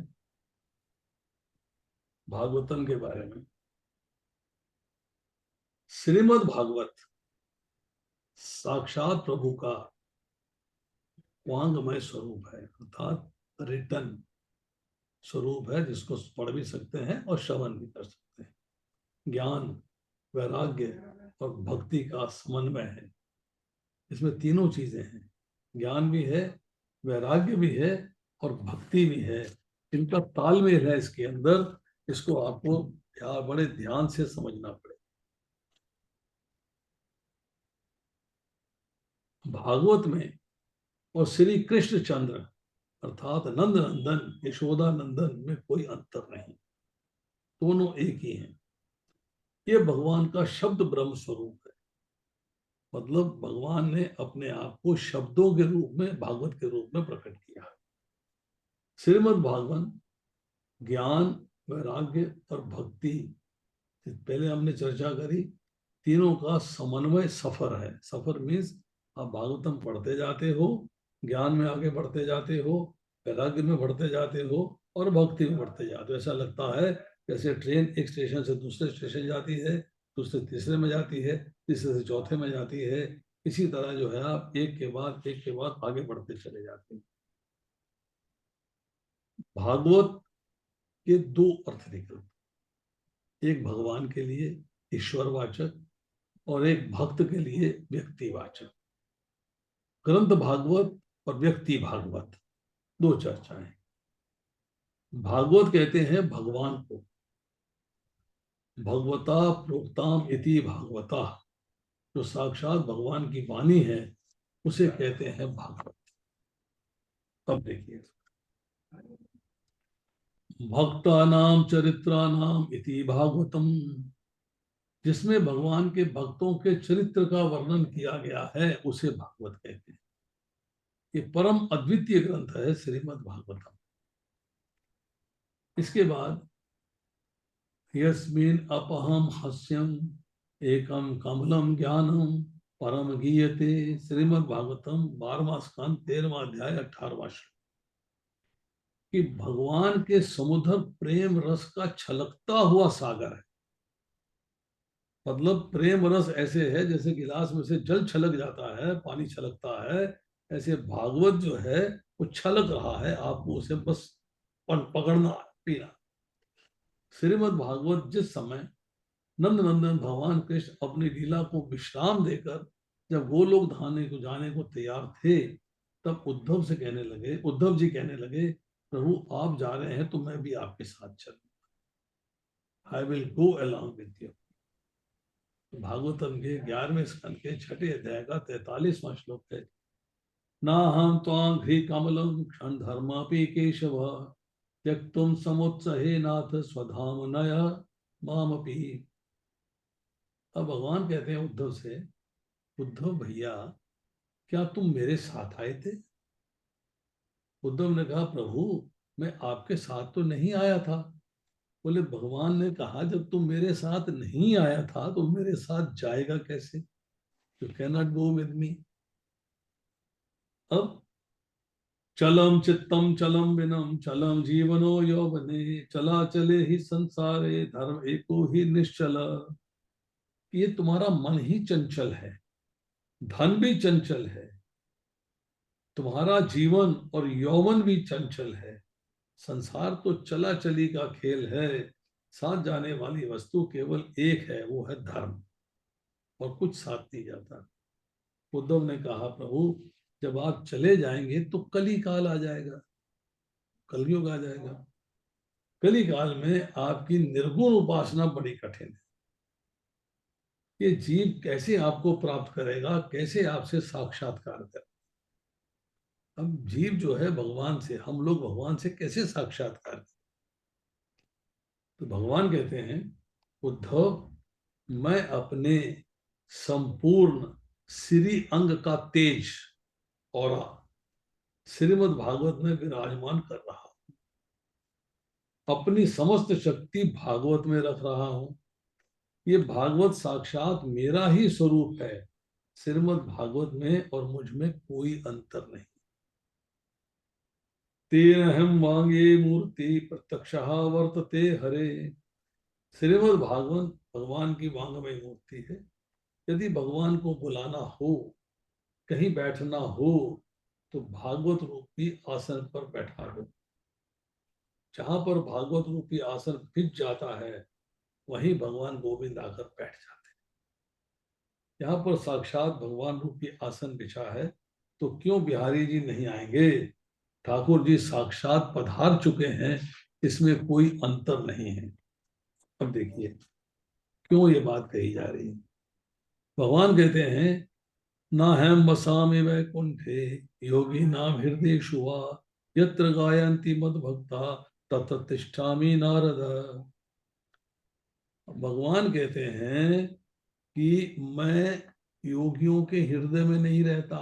भागवतम के बारे में। श्रीमद् भागवत साक्षात प्रभु का वांगमय स्वरूप है, अर्थात रिटन स्वरूप है, जिसको पढ़ भी सकते हैं और श्रवण भी कर सकते हैं। ज्ञान, वैराग्य और भक्ति का समन्वय है। इसमें तीनों चीजें हैं, ज्ञान भी है, वैराग्य भी है और भक्ति भी है। इनका तालमेल है इसके अंदर। इसको आपको बड़े ध्यान से समझना पड़ेगा। भागवत में और श्री कृष्णचंद्र अर्थात नंद नंदन, यशोदा नंदन में कोई अंतर नहीं, दोनों एक ही हैं। ये भगवान का शब्द ब्रह्म स्वरूप है। मतलब भगवान ने अपने आप को शब्दों के रूप में, भागवत के रूप में प्रकट किया है। श्रीमद् भागवत ज्ञान, वैराग्य और भक्ति, पहले हमने चर्चा करी, तीनों का समन्वय सफर है। सफर मीन्स आप भागवतम पढ़ते जाते हो, ज्ञान में आगे बढ़ते जाते हो, वैराग्य में बढ़ते जाते हो और भक्ति में बढ़ते जाते हो। ऐसा लगता है जैसे ट्रेन एक स्टेशन से दूसरे स्टेशन जाती है, दूसरे तीसरे में जाती है, तीसरे से चौथे में जाती है। इसी तरह जो है आप एक के बाद आगे बढ़ते चले जाते हैं। भागवत के दो अर्थ निकलते, एक भगवान के लिए ईश्वरवाचक और एक भक्त के लिए व्यक्तिवाचक। ग्रंथ भागवत और व्यक्ति भागवत, दो चर्चाएं। भागवत कहते हैं भगवान को, भगवता प्रोक्ताम इति भागवता, जो साक्षात भगवान की वाणी है उसे कहते हैं भागवत। अब देखिए, भक्तानाम चरित्रानाम इति भागवतम, जिसमें भगवान के भक्तों के चरित्र का वर्णन किया गया है उसे भागवत कहते हैं। ये परम अद्वितीय ग्रंथ है श्रीमद् भागवतम। इसके बाद यस्मिन् अपहम हस्यम एकम कमलम ज्ञानम परम गीयते, श्रीमद् भागवतम 12वां स्कंद, 13वां अध्याय, 18वां श्लोक। कि भगवान के समुद्र प्रेम रस का छलकता हुआ सागर है। मतलब प्रेम रस ऐसे है जैसे गिलास में से जल छलक जाता है, पानी छलकता है, ऐसे भागवत जो है वो छलक रहा है। आपको उसे बस पकड़ना, पीना। श्रीमद् भागवत जिस समय नंद नंदन भगवान कृष्ण अपनी लीला को विश्राम देकर जब गोलोक धाने को जाने को तैयार थे, तब उद्धव से कहने लगे, उद्धव जी कहने लगे, प्रभु आप जा रहे हैं तो मैं भी आपके साथ चलूंगा, I will go along with you. Bhagavatam के 11वें स्कंद के 6ठे अध्याय का 43वां श्लोक है, ना हम त्वां घ्रि कमलम क्षण धर्मापि केशव त्यक्तुम समुत्सहे नाथ स्वधाम नय मामपि। अब भगवान कहते हैं उद्धव से, उद्धव भैया क्या तुम मेरे साथ आए थे? उद्धव ने कहा, प्रभु मैं आपके साथ तो नहीं आया था। बोले, भगवान ने कहा जब तुम मेरे साथ नहीं आया था तो मेरे साथ जाएगा कैसे? You can not go with me. अब चलम चित्तम चलम विनम चलम जीवनो यौवने चला चले ही संसारे धर्म एको ही निश्चल। ये तुम्हारा मन ही चंचल है, धन भी चंचल है, तुम्हारा जीवन और यौवन भी चंचल है। संसार तो चला चली का खेल है, साथ जाने वाली वस्तु केवल एक है, वो है धर्म, और कुछ साथ नहीं जाता। उद्धव ने कहा, प्रभु जब आप चले जाएंगे तो कली काल आ जाएगा, कलयुग आ जाएगा। कली काल में आपकी निर्गुण उपासना बड़ी कठिन है। ये जीव कैसे आपको प्राप्त करेगा, कैसे आपसे साक्षात्कार करेगा? अब जीव जो है भगवान से, हम लोग भगवान से कैसे साक्षात्कार करें? तो भगवान कहते हैं, उद्धव मैं अपने संपूर्ण श्री अंग का तेज और श्रीमद् भागवत में विराजमान कर रहा हूं, अपनी समस्त शक्ति भागवत में रख रहा हूं। ये भागवत साक्षात मेरा ही स्वरूप है। श्रीमद् भागवत में और मुझ में कोई अंतर नहीं। तेन हम वांगे मूर्ति प्रत्यक्ष वर्तते हरे। श्रीमद् भागवत भगवान की वांगमय मूर्ति है। यदि भगवान को बुलाना हो, कहीं बैठना हो, तो भागवत रूपी आसन पर बैठा हो। जहां पर भागवत रूपी आसन बिछ जाता है, वहीं भगवान गोविंद आकर बैठ जाते हैं। यहाँ पर साक्षात भगवान रूपी आसन बिछा है, तो क्यों बिहारी जी नहीं आएंगे? ठाकुर जी साक्षात पधार चुके हैं, इसमें कोई अंतर नहीं है। अब देखिए क्यों ये बात कही जा रही है। भगवान कहते हैं, ना हम बसामि वैकुंठे योगी नाम हृदय शुवा यत्र गायन्ति मद भक्ता तत्र तिष्ठामि नारद। भगवान कहते हैं कि मैं योगियों के हृदय में नहीं रहता।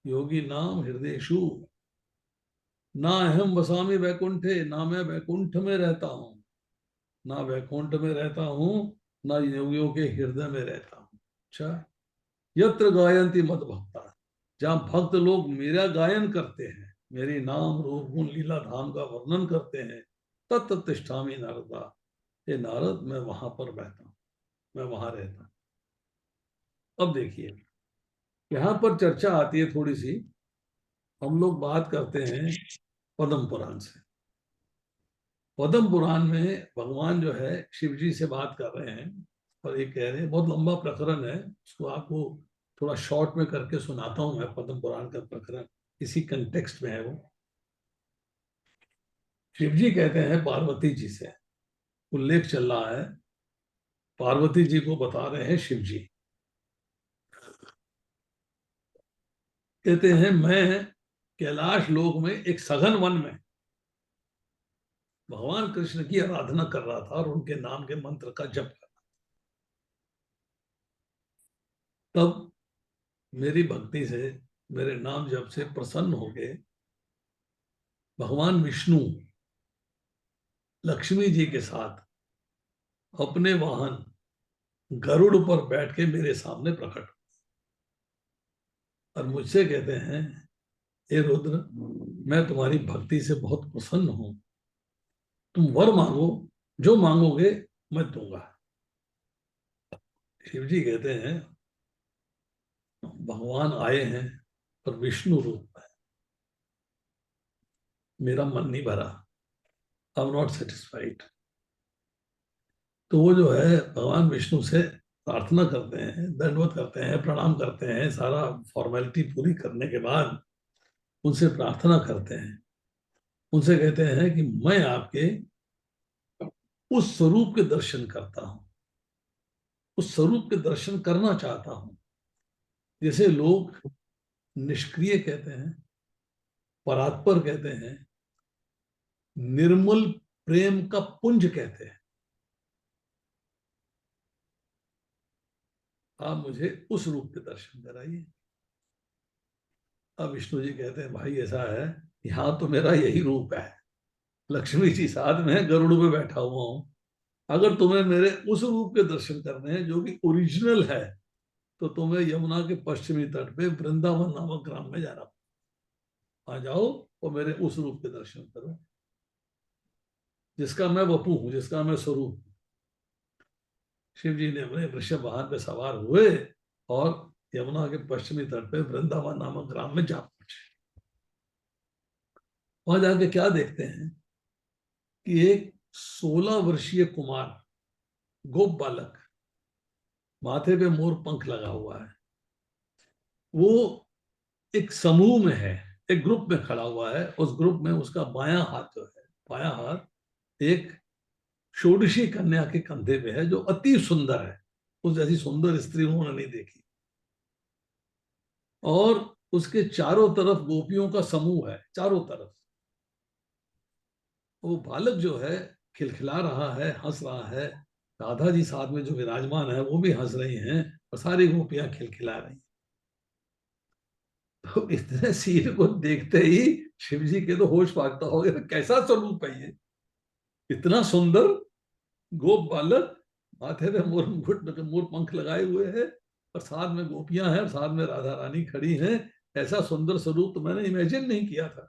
योगी नाम हृदयेषु, ना अहम वसामि वैकुंठे, ना मैं वैकुंठ में रहता हूँ, ना वैकुंठ में रहता हूँ, ना योगियों के हृदय में रहता हूँ। अच्छा, यत्र गायन्ति मद भक्ता, जहाँ भक्त लोग मेरा गायन करते हैं, मेरी नाम रूप गुण लीला धाम का वर्णन करते हैं, तत्र तिष्ठामि नारदा। ये नारद, मैं वहां पर बैठता हूँ, मैं वहां रहता हूँ। अब देखिए यहाँ पर चर्चा आती है थोड़ी सी। हम लोग बात करते हैं पद्म पुराण से। पद्म पुराण में भगवान जो है शिव जी से बात कर रहे हैं, और ये कह रहे हैं, बहुत लंबा प्रकरण है, उसको आपको थोड़ा शॉर्ट में करके सुनाता हूं मैं। पद्म पुराण का प्रकरण इसी कंटेक्स्ट में है वो। शिव जी कहते हैं पार्वती जी से, उल्लेख चल रहा है, पार्वती जी को बता रहे हैं शिव जी। कहते हैं, मैं कैलाश लोक में एक सघन वन में भगवान कृष्ण की आराधना कर रहा था और उनके नाम के मंत्र का जप कर। तब मेरी भक्ति से, मेरे नाम जप से प्रसन्न हो गए भगवान विष्णु लक्ष्मी जी के साथ अपने वाहन गरुड़ पर बैठ के मेरे सामने प्रकट, और मुझसे कहते हैं, हे रुद्र, मैं तुम्हारी भक्ति से बहुत प्रसन्न हूं, तुम वर मांगो, जो मांगोगे मैं दूंगा। शिव जी कहते हैं, भगवान आए हैं पर विष्णु रूप में, मेरा मन नहीं भरा, आई एम नॉट सेटिस्फाइड। तो वो जो है भगवान विष्णु से प्रार्थना करते हैं, दंडवत करते हैं, प्रणाम करते हैं, सारा फॉर्मेलिटी पूरी करने के बाद उनसे प्रार्थना करते हैं। उनसे कहते हैं कि मैं आपके उस स्वरूप के दर्शन करता हूं, उस स्वरूप के दर्शन करना चाहता हूं, जैसे लोग निष्क्रिय कहते हैं, परात्पर कहते हैं, निर्मल प्रेम का पुंज कहते हैं। आप मुझे उस रूप के दर्शन कराइए। अब विष्णु जी कहते हैं, भाई ऐसा है, यहाँ तो मेरा यही रूप है, लक्ष्मी जी साथ में गरुड़ में बैठा हुआ हूं। अगर तुम्हें मेरे उस रूप के दर्शन करने हैं जो कि ओरिजिनल है, तो तुम्हें यमुना के पश्चिमी तट पे वृंदावन नामक ग्राम में जाना। आ जाओ और मेरे उस रूप के दर्शन करो, जिसका मैं वपु हूं, जिसका मैं स्वरूप हूं। शिव जी ने अपने वृषभ वाहन पे सवार हुए और यमुना के पश्चिमी तट पे वृंदावन नामक ग्राम में जा पहुंचे। वहां जाके क्या देखते हैं कि एक 16 वर्षीय कुमार, गोप बालक, माथे पे मोर पंख लगा हुआ है, वो एक समूह में है, एक ग्रुप में खड़ा हुआ है, उस ग्रुप में उसका बायां हाथ जो है, बायां हाथ एक षोडशी कन्या के कंधे पे है जो अति सुंदर है, उस जैसी सुंदर स्त्री उन्होंने नहीं देखी, और उसके चारों तरफ गोपियों का समूह है, चारों तरफ। वो बालक जो है खिलखिला रहा है, हंस रहा है, राधा जी साथ में जो विराजमान है वो भी हंस रही हैं, और सारी गोपियां खिलखिला रही हैं। तो इतने सीन को देखते ही शिव जी के तो होश भागता हो गया, कैसा स्वरूप है ये, इतना सुंदर गोप बालक, माथे पे मोर मुकुट, मोर पंख लगाए हुए है, और साथ में गोपियां हैं, और साथ में राधा रानी खड़ी हैं। ऐसा सुंदर स्वरूप तो मैंने इमेजिन नहीं किया था।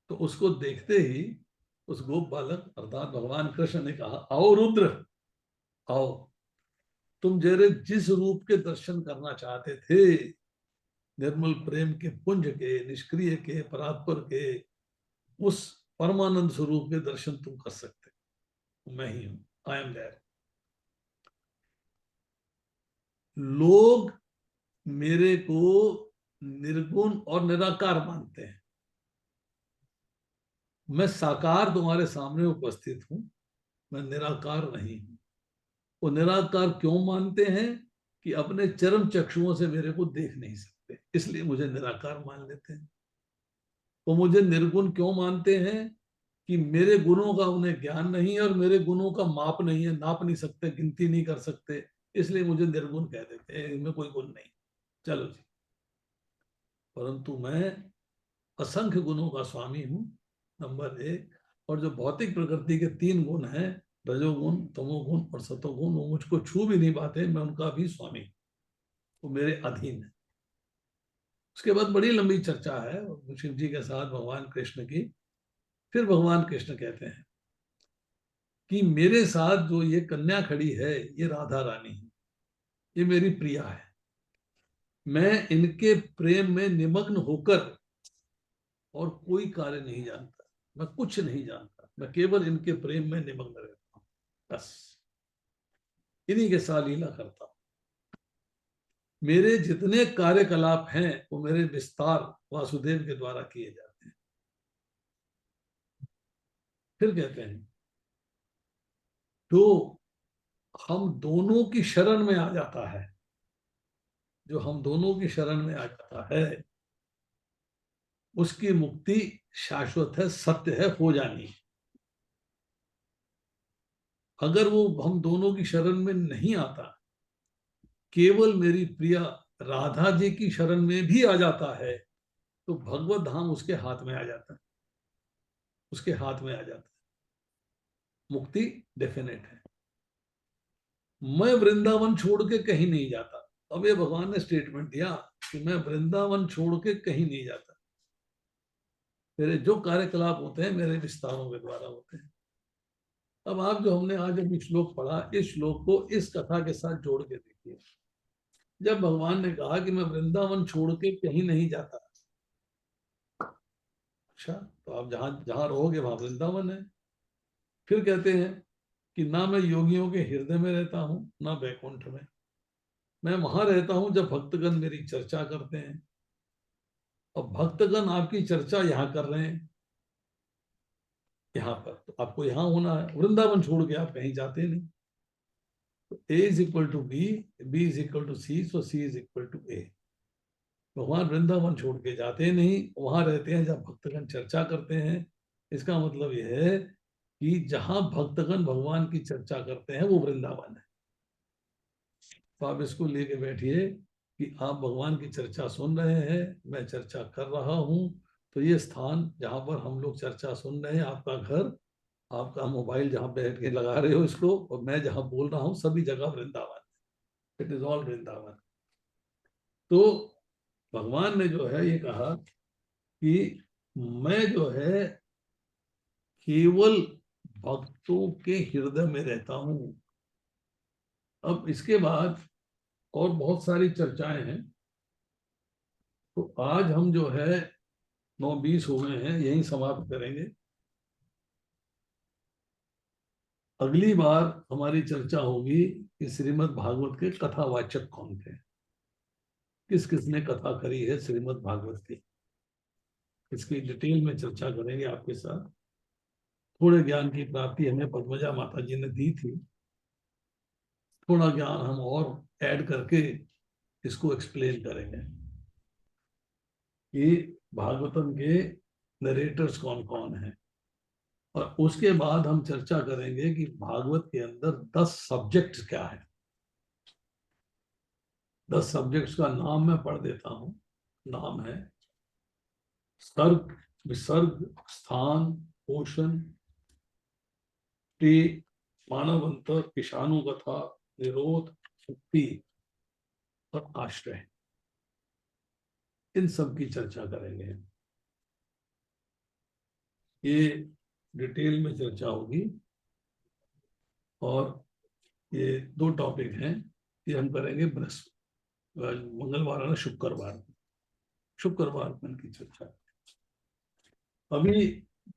तो उसको देखते ही उस गोप बालक अर्थात भगवान कृष्ण ने कहा, आओ रुद्र, आओ, तुम जरे जिस रूप के दर्शन करना चाहते थे, निर्मल प्रेम के पुंज के, निष्क्रिय के, परात्पर के, उस परमानंद स्वरूप के दर्शन तुम कर सकते, मैं ही हूं, आई एम देयर। लोग मेरे को निर्गुण और निराकार मानते हैं, मैं साकार तुम्हारे सामने उपस्थित हूं, मैं निराकार नहीं हूं। वो निराकार क्यों मानते हैं? कि अपने चरम चक्षुओं से मेरे को देख नहीं सकते, इसलिए मुझे निराकार मान लेते हैं। वो मुझे निर्गुण क्यों मानते हैं? कि मेरे गुणों का उन्हें ज्ञान नहीं है, और मेरे गुणों का माप नहीं है, नाप नहीं सकते, गिनती नहीं कर सकते, इसलिए मुझे निर्गुण कह देते हैं, इनमें कोई गुण नहीं। चलो जी, परंतु मैं असंख्य गुणों का स्वामी हूं, नंबर एक। और जो भौतिक प्रकृति के तीन गुण हैं, रजोगुण, तमोगुण और सतोगुण, वो मुझको छू भी नहीं पाते, मैं उनका भी स्वामी हूं, वो मेरे अधीन है। उसके बाद बड़ी लंबी चर्चा है शिव जी के साथ भगवान कृष्ण की। फिर भगवान कृष्ण कहते हैं कि मेरे साथ जो ये कन्या खड़ी है, ये राधा रानी है, ये मेरी प्रिया है। मैं इनके प्रेम में निमग्न होकर और कोई कार्य नहीं जानता, मैं कुछ नहीं जानता, मैं केवल इनके प्रेम में निमग्न रहता हूं, बस इन्हीं के साथ लीला करता हूं। मेरे जितने कार्यकलाप हैं वो मेरे विस्तार वासुदेव के द्वारा किए जाते हैं। फिर कहते हैं, जो हम दोनों की शरण में आ जाता है, जो हम दोनों की शरण में आ जाता है, उसकी मुक्ति शाश्वत है, सत्य है, हो जानी। अगर वो हम दोनों की शरण में नहीं आता, केवल मेरी प्रिया राधा जी की शरण में भी आ जाता है, तो भगवत धाम उसके हाथ में आ जाता है, उसके हाथ में आ जाता है, मुक्ति डेफिनेट है। मैं वृंदावन छोड़ के कहीं नहीं जाता। अब ये भगवान ने स्टेटमेंट दिया कि मैं वृंदावन छोड़ के कहीं नहीं जाता, मेरे जो कार्यकलाप होते हैं मेरे विस्तारों के द्वारा होते हैं। अब आप जो हमने आज अभी श्लोक पढ़ा, इस श्लोक को इस कथा के साथ जोड़ के देखिए। जब भगवान ने कहा कि मैं वृंदावन छोड़ के कहीं नहीं जाता, अच्छा, तो आप जहां जहां रहोगे वहां वृंदावन है। फिर कहते हैं कि ना मैं योगियों के हृदय में रहता हूं, ना बैकुंठ में, मैं वहां रहता हूं जब भक्तगण मेरी चर्चा करते हैं। अब भक्तगण आपकी चर्चा यहाँ कर रहे हैं, यहाँ पर, तो आपको यहाँ होना है, वृंदावन छोड़ के आप कहीं जाते नहीं। तो A is equal to B, B is equal to C, so C is equal to A. भगवान वृंदावन छोड़ के जाते नहीं, वहां रहते हैं जब भक्तगण चर्चा करते हैं। इसका मतलब यह है कि जहां भक्तगण भगवान की चर्चा करते हैं वो वृंदावन है। तो आप इसको लेके बैठिए कि आप भगवान की चर्चा सुन रहे हैं, मैं चर्चा कर रहा हूं, तो ये स्थान जहां पर हम लोग चर्चा सुन रहे हैं, आपका घर, आपका मोबाइल जहां बैठ के लगा रहे हो इसको, और मैं जहां बोल रहा हूं, सभी जगह Vrindavan, it is all Vrindavan. तो भगवान ने जो है ये कहा कि मैं जो है केवल भक्तों के हृदय में रहता हूं। अब इसके बाद और बहुत सारी चर्चाएं हैं, तो आज हम जो है 9:20 हो गए हैं, यहीं समाप्त करेंगे। अगली बार हमारी चर्चा होगी कि श्रीमद् भागवत के कथावाचक कौन थे। किस किसने कथा करी है श्रीमद् भागवत की, इसकी डिटेल में चर्चा करेंगे आपके साथ। थोड़े ज्ञान की प्राप्ति हमें पद्मजा माता जी ने दी थी, थोड़ा ज्ञान हम और ऐड करके इसको एक्सप्लेन करेंगे कि भागवतम के नरेटर्स कौन कौन हैं। और उसके बाद हम चर्चा करेंगे कि भागवत के अंदर 10 सब्जेक्ट्स क्या है। 10 सब्जेक्ट्स का नाम मैं पढ़ देता हूं। नाम है सर्ग, विसर्ग, स्थान, पोषण, मानवंतर, ईशानु कथा, निरोध, मुक्ति और आश्रय। इन सब की चर्चा करेंगे। ये डिटेल में चर्चा होगी। और ये 2 टॉपिक हैं, ये हम करेंगे मंगलवार और शुक्रवार में इनकी चर्चा। अभी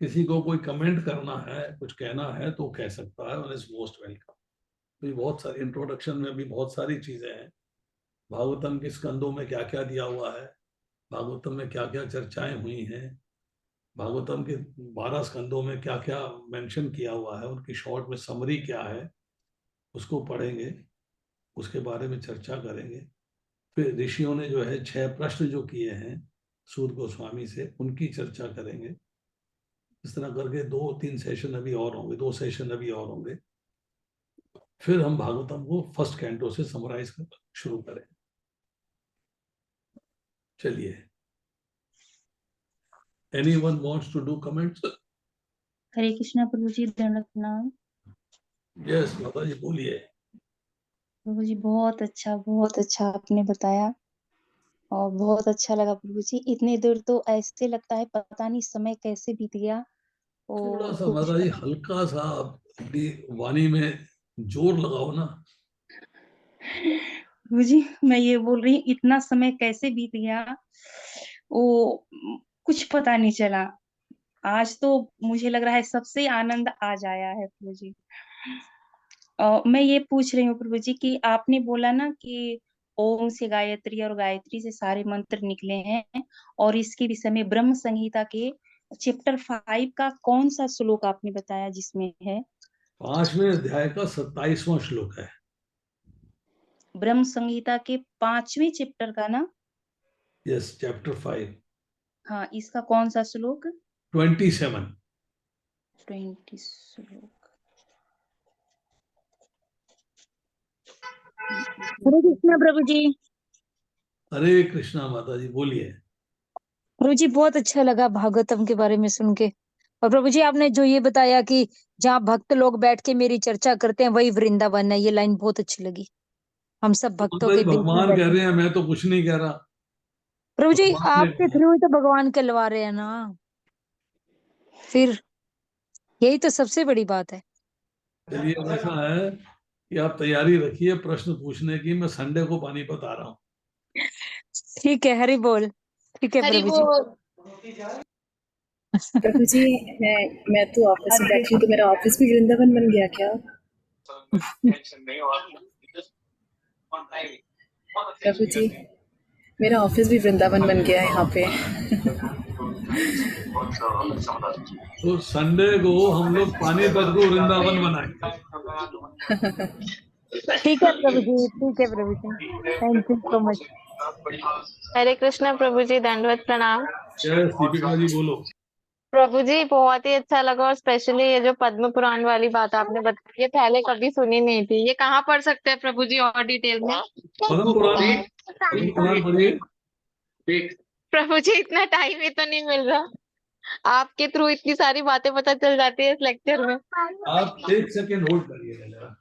किसी को कोई कमेंट करना है, कुछ कहना है तो कह सकता है, इज मोस्ट वेलकम। तो बहुत सारी इंट्रोडक्शन में भी बहुत सारी चीजें हैं। भागवतम के स्कंदों में क्या क्या दिया हुआ है, भागवतम में क्या क्या चर्चाएं हुई हैं, भागवतम के 12 स्कंदों में क्या क्या मेंशन किया हुआ है, उनकी शॉर्ट में समरी क्या है, उसको पढ़ेंगे, उसके बारे में चर्चा करेंगे। फिर ऋषियों ने जो है 6 प्रश्न जो किए हैं सूत गोस्वामी से, उनकी चर्चा करेंगे। इस तरह करके 2-3 सेशन अभी और होंगे, 2 सेशन अभी और होंगे। फिर हम भागवतम को फर्स्ट कैंटो से समराइज कर शुरू करें। चलिए, anyone wants to do comments? Hare Krishna प्रभु जी, दंडवत प्रणाम। यस माता जी बोलिए। प्रभु जी बहुत अच्छा आपने बताया और बहुत अच्छा लगा प्रभु जी। इतनी देर तो ऐसे लगता है पता नहीं समय कैसे बीत गया थोड़ा और सा कुछ माता जी हल्का सा अपनी वाणी में जोर लगाओ ना। प्रभु जी मैं ये बोल रही हूँ इतना समय कैसे बीत गया वो कुछ पता नहीं चला। आज तो मुझे लग रहा है सबसे आनंद आज आया है प्रभु जी। मैं ये पूछ रही हूँ प्रभु जी कि आपने बोला ना कि ओम से गायत्री और गायत्री से सारे मंत्र निकले हैं और इसके विषय में ब्रह्म संहिता के चैप्टर 5 का कौन सा श्लोक आपने बताया जिसमें है? 5वें अध्याय का 27वां श्लोक है। ब्रह्म संहिता के 5वें चैप्टर का ना? यस, चैप्टर 5, हाँ, इसका कौन सा श्लोक? 27। 20 श्लोक। हरे कृष्णा प्रभु जी। हरे कृष्णा माता जी बोलिए। प्रभु जी बहुत अच्छा लगा भागवतम के बारे में सुन के। और प्रभु जी आपने जो ये बताया कि जहाँ भक्त लोग बैठ के मेरी चर्चा करते हैं वही वृंदावन है, ये लाइन बहुत अच्छी लगी। हम सब भक्तों माता के जी बीच में भगवान कह बैठे। रहे हैं, मैं तो कुछ नहीं कह रहा। प्रभु जी भगवान ने आपके कहा। थ्रू ही तो भगवान कहलवा रहे हैं ना, फिर यही तो सबसे बड़ी बात है। चलिए, अब ऐसा है कि आप तैयारी रखिए प्रश्न पूछने की, मैं संडे को पानीपत आ रहा हूँ। ठीक है, हरि बोल। ठीक है हरी प्रभु जी। बोल। प्रभु जी, मैं तो ऑफिस में बैठी हूँ, तो मेरा ऑफिस भी वृंदावन बन गया क्या? प्रभु जी, मेरा ऑफिस भी वृंदावन बन गया है यहाँ पे। तो संडे को हम लोग पानीपत को वृंदावन बनाएंगे। ठीक है प्रभु जी, ठीक है प्रभु जी, थैंक यू सो मच। हरे कृष्णा प्रभु जी, दंडवत प्रणाम। यस दीपिका जी बोलो। प्रभु जी बहुत ही अच्छा लगा, और स्पेशली ये जो पद्म पुराण वाली बात आपने बताई, ये पहले कभी सुनी नहीं थी। ये कहाँ पढ़ सकते हैं प्रभु जी और डिटेल में? पद्म पुराण पढ़िए। प्रभु जी इतना टाइम ही तो नहीं मिल रहा, आपके थ्रू इतनी सारी बातें पता चल जाती है इस लेक्चर में। आप 1 सेकेंड होल्ड करिए जरा।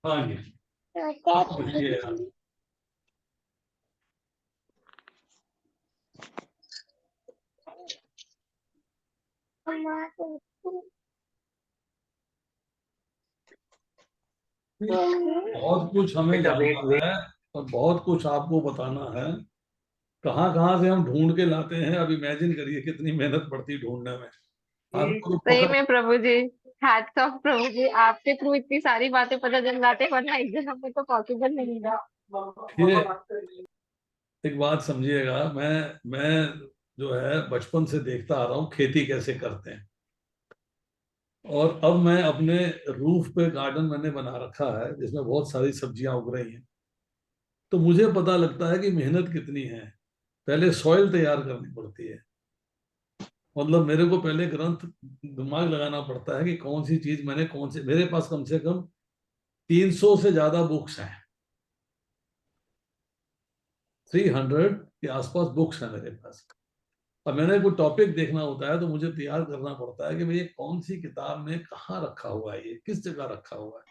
हाँ जी, आप पूछिए आप। बहुत कुछ हमें जानना है और बहुत कुछ आपको बताना है, कहाँ कहाँ से हम ढूंढ के लाते हैं। अब इमेजिन करिए कितनी मेहनत पड़ती है ढूंढने में। आपको तो सही पता में प्रभु जी, हैट्स ऑफ प्रभु जी, आपके थ्रू इतनी सारी बातें पता चल जाते, वरना एग्जाम में तो पॉसिबल नहीं था। है। ये एक बात समझिएगा, मैं जो है बचपन से देखता आ रहा हूँ खेती कैसे करते हैं। और अब मैं अपने रूफ पे गार्डन मैंने बना रखा है जिसमें बहुत सारी सब्जियां उग रही हैं। तो मुझे पता लगता है कि मेहनत कितनी है। पहले सॉइल तैयार करनी पड़ती है। मतलब मेरे को पहले ग्रंथ दिमाग लगाना पड़ता है कि कौन सी चीज मैंने कौन से, मेरे पास कम से कम 300 से ज्यादा बुक्स हैं। 300 के आसपास बुक्स हैं मेरे पास। अब मैंने कोई टॉपिक देखना होता है तो मुझे तैयार करना पड़ता है कि भाई ये कौन सी किताब में कहाँ रखा हुआ है, ये किस जगह रखा हुआ है,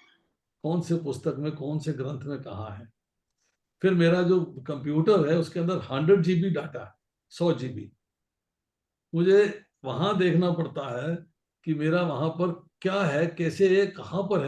कौन से पुस्तक में कौन से ग्रंथ में कहाँ है। फिर मेरा जो कंप्यूटर है उसके अंदर 100 GB डाटा है, 100 GB। मुझे वहां देखना पड़ता है कि मेरा वहां पर क्या है, कैसे है, कहाँ पर है।